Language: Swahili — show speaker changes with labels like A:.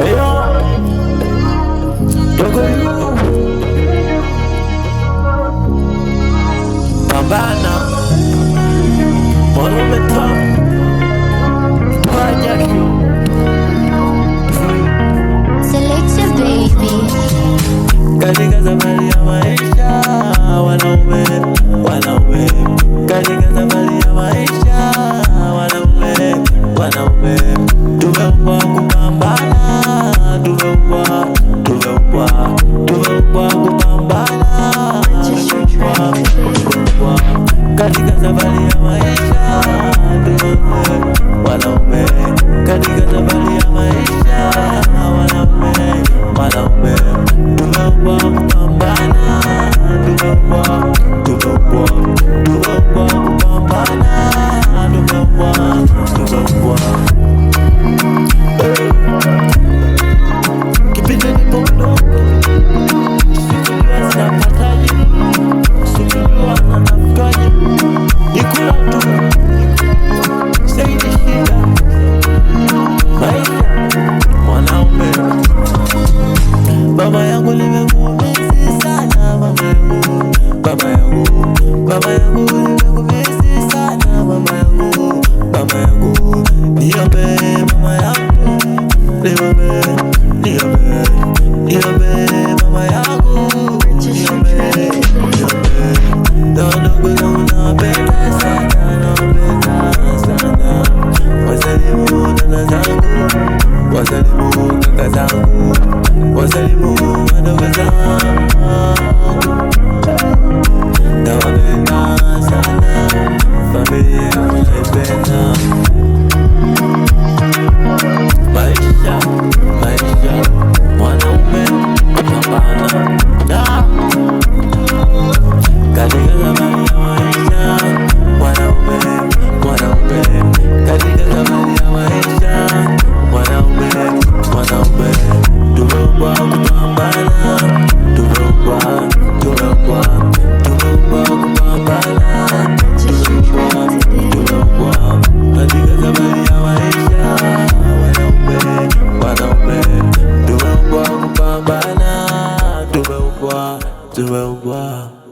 A: Eyo dogo yu pambana mwanaume top project
B: Selection baby.
A: katika safari ya maisha wanaume katika safari ya maisha wanaume tumeumbwa kupambana tumeumbwa kupambana katika safari ya maisha wanaume katika safari ya maisha wanaume tumeumbwa kupambana tumeumbwa kupambana tumeumbwa kipindi nipo mdogo sikuwa sinapataje sikuwa nanafikaje nikula tu saidi shida maisha mwanaume baba yangu nimekuumisi sana baba yangu nimekuumisi sana baba yangu niombe mama yangu niombe mama yangu niombe ndogo zangu nawapenda sana wasalimu dada zangu wasalimu kaka zangu wasalimu wadogo zangu nawapenda sana familia naipenda maisha mwanaume kupambana katika safari ya maisha mwanaume katika safari ya maisha mwanaume tumeumbwa